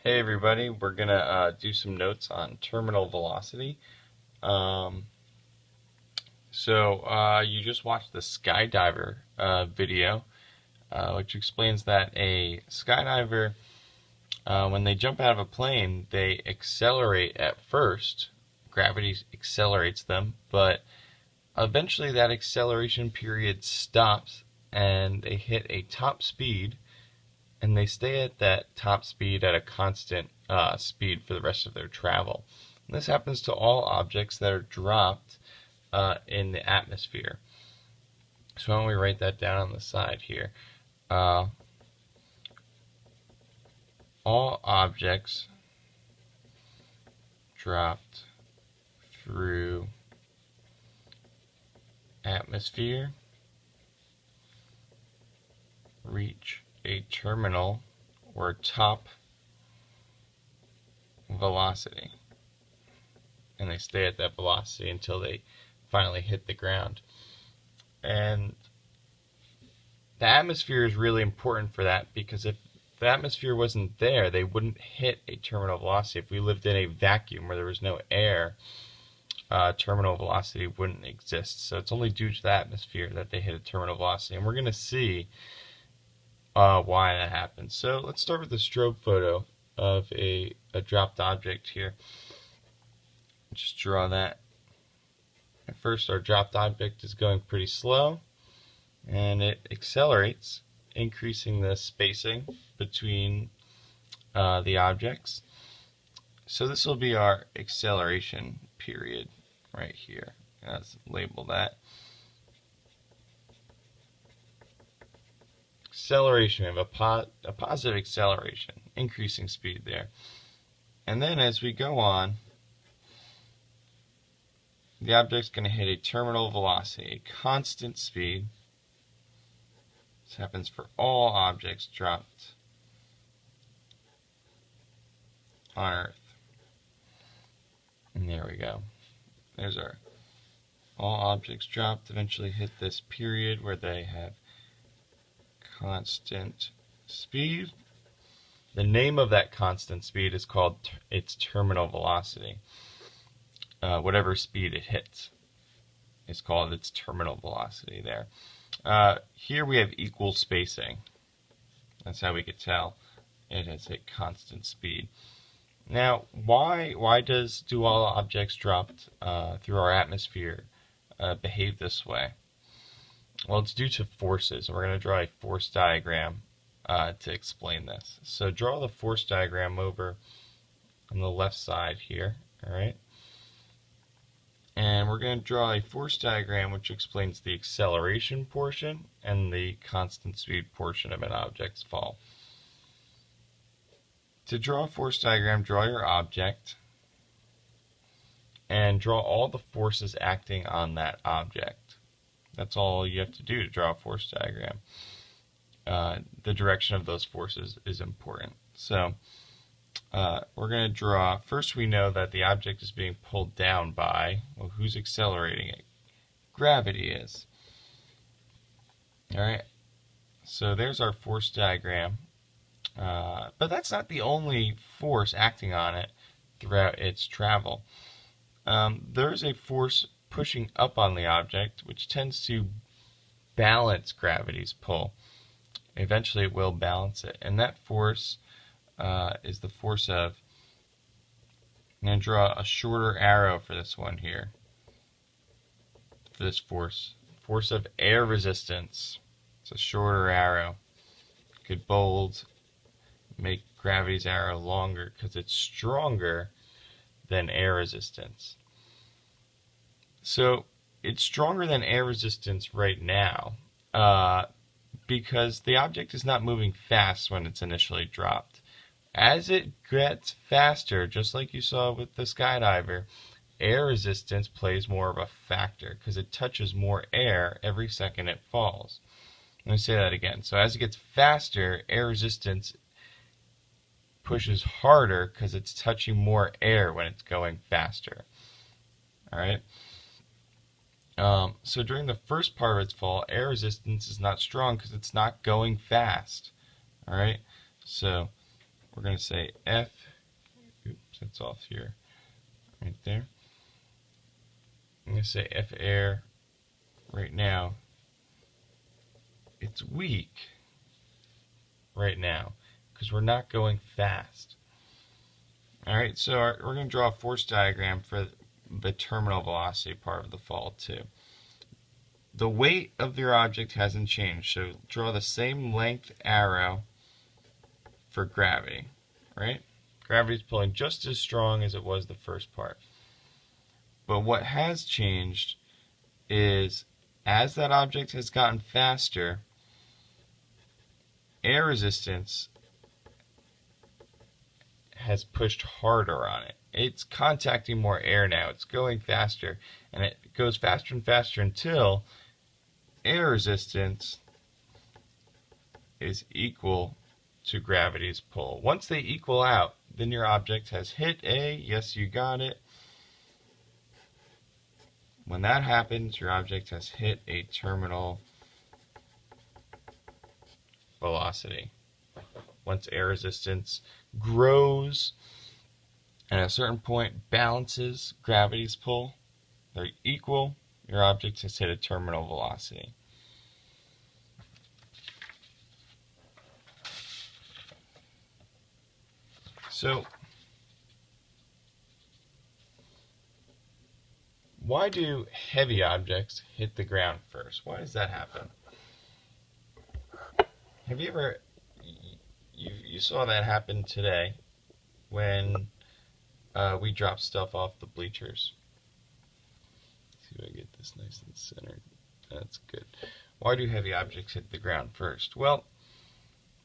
Hey everybody, we're gonna do some notes on terminal velocity. Um, you just watched the skydiver video, which explains that a skydiver, when they jump out of a plane, they accelerate at first. Gravity accelerates them, but eventually that acceleration period stops and they hit a top speed, and they stay at that top speed at a constant speed for the rest of their travel. And this happens to all objects that are dropped in the atmosphere. So why don't we write that down on the side here? All objects dropped through atmosphere reach a terminal or top velocity, and they stay at that velocity until they finally hit the ground. And the atmosphere is really important for that, because if the atmosphere wasn't there, they wouldn't hit a terminal velocity. If we lived in a vacuum where there was no air, terminal velocity wouldn't exist. So it's only due to the atmosphere that they hit a terminal velocity, and we're going to see why that happens. So let's start with the strobe photo of a dropped object here. Just draw that. At first, our dropped object is going pretty slow, and it accelerates, increasing the spacing between the objects. So this will be our acceleration period right here. Let's label that. Acceleration, we have a positive acceleration, increasing speed there. And then as we go on, the object's going to hit a terminal velocity, a constant speed. This happens for all objects dropped on Earth. And there we go. There's our all objects dropped eventually hit this period where they have constant speed. The name of that constant speed is called its terminal velocity. Whatever speed it hits is called its terminal velocity there. Here we have equal spacing. That's how we could tell it has hit constant speed. Now, why do all objects dropped through our atmosphere behave this way? Well, it's due to forces, and we're going to draw a force diagram to explain this. So draw the force diagram over on the left side here, all right? And we're going to draw a force diagram which explains the acceleration portion and the constant speed portion of an object's fall. To draw a force diagram, draw your object and draw all the forces acting on that object. That's all you have to do to draw a force diagram. The direction of those forces is important. So we're going to draw, first we know that the object is being pulled down by, well, who's accelerating it? Gravity is. Alright, so there's our force diagram. But that's not the only force acting on it throughout its travel. There's a force pushing up on the object, which tends to balance gravity's pull. Eventually it will balance it, and that force is the force of, I'm going to draw a shorter arrow for this one here, for this force of air resistance. It's a shorter arrow. You could bold, make gravity's arrow longer because it's stronger than air resistance. So it's stronger than air resistance right now because the object is not moving fast when it's initially dropped. As it gets faster, just like you saw with the skydiver, air resistance plays more of a factor because it touches more air every second it falls. Let me say that again. So as it gets faster, air resistance pushes harder because it's touching more air when it's going faster. Alright? So during the first part of its fall, air resistance is not strong because it's not going fast. Alright? So we're going to say F, oops, that's off here, right there. I'm going to say F air right now. It's weak right now because we're not going fast. Alright, so we're going to draw a force diagram for the terminal velocity part of the fall too. The weight of your object hasn't changed, so draw the same length arrow for gravity, right? Gravity's pulling just as strong as it was the first part. But what has changed is as that object has gotten faster, air resistance has pushed harder on it. It's contacting more air now. It's going faster, and it goes faster and faster until air resistance is equal to gravity's pull. Once they equal out, then your object has hit a, yes, you got it. When that happens, your object has hit a terminal velocity. Once air resistance grows and at a certain point balances gravity's pull, they're equal, your object has hit a terminal velocity. So, why do heavy objects hit the ground first? Why does that happen? Have you ever, you saw that happen today when we dropped stuff off the bleachers. Let's see if I get this nice and centered. That's good. Why do heavy objects hit the ground first? Well,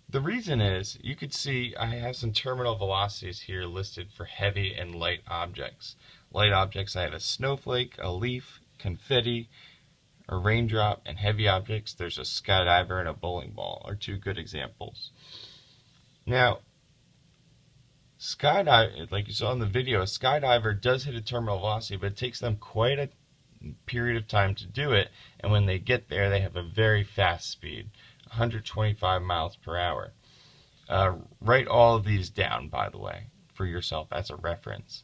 the reason is, you could see I have some terminal velocities here listed for heavy and light objects. Light objects, I have a snowflake, a leaf, confetti, a raindrop, and heavy objects, there's a skydiver and a bowling ball, are two good examples. Now, skydive, like you saw in the video, a skydiver does hit a terminal velocity, but it takes them quite a period of time to do it, and when they get there, they have a very fast speed, 125 miles per hour. Write all of these down, by the way, for yourself as a reference.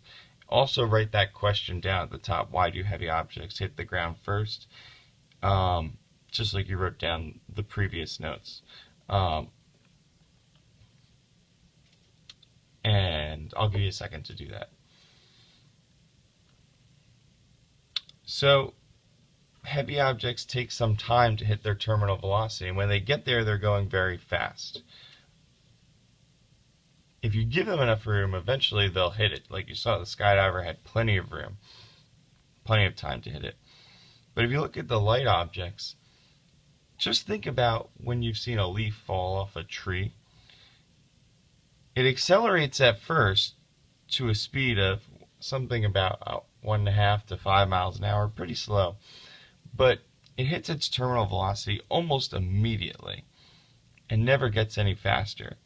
Also write that question down at the top, why do heavy objects hit the ground first? Just like you wrote down the previous notes. And I'll give you a second to do that. So, heavy objects take some time to hit their terminal velocity, and when they get there, they're going very fast. If you give them enough room, eventually they'll hit it. Like you saw, the skydiver had plenty of room, plenty of time to hit it. But if you look at the light objects, just think about when you've seen a leaf fall off a tree. It accelerates at first to a speed of something about 1.5 to 5 miles an hour, pretty slow. But it hits its terminal velocity almost immediately and never gets any faster.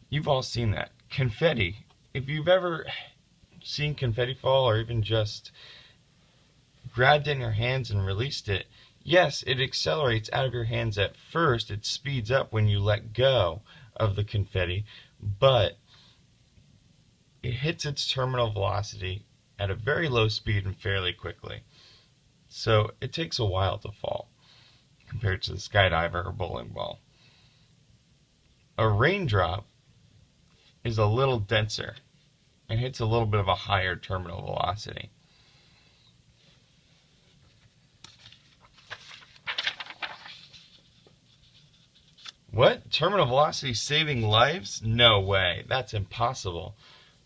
You've all seen that. Confetti. If you've ever seen confetti fall or even just grabbed it in your hands and released it, yes, it accelerates out of your hands at first. It speeds up when you let go of the confetti, but it hits its terminal velocity at a very low speed and fairly quickly. So it takes a while to fall compared to the skydiver or bowling ball. A raindrop is a little denser and hits a little bit of a higher terminal velocity. What? Terminal velocity saving lives? No way. That's impossible.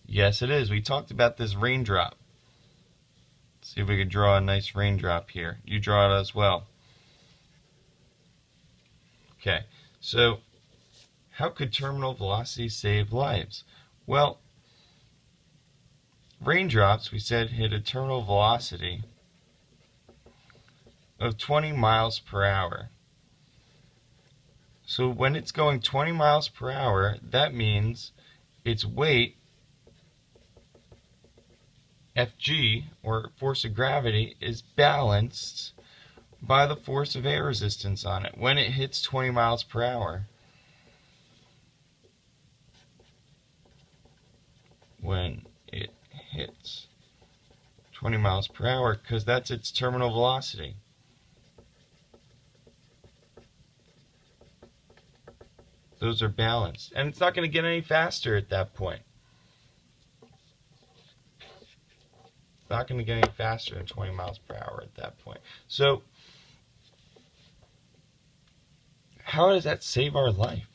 Yes, it is. We talked about this raindrop. Let's see if we can draw a nice raindrop here. You draw it as well. Okay, so how could terminal velocity save lives? Well, raindrops, we said, hit a terminal velocity of 20 miles per hour. So when it's going 20 miles per hour, that means its weight, Fg, or force of gravity, is balanced by the force of air resistance on it when it hits 20 miles per hour. when it hits 20 miles per hour because that's its terminal velocity. Those are balanced. And it's not going to get any faster at that point. It's not going to get any faster than 20 miles per hour at that point. So, how does that save our life?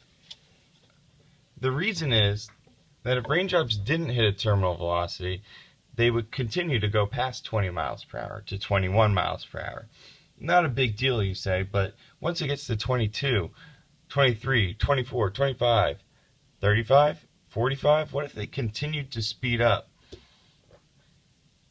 The reason is that if raindrops didn't hit a terminal velocity, they would continue to go past 20 miles per hour to 21 miles per hour. Not a big deal, you say, but once it gets to 22, 23, 24, 25, 35, 45, what if they continued to speed up?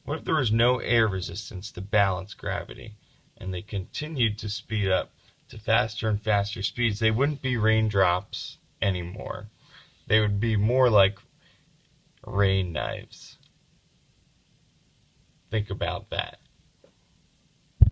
What if there was no air resistance to balance gravity and they continued to speed up to faster and faster speeds? They wouldn't be raindrops anymore. They would be more like rain knives. Think about that.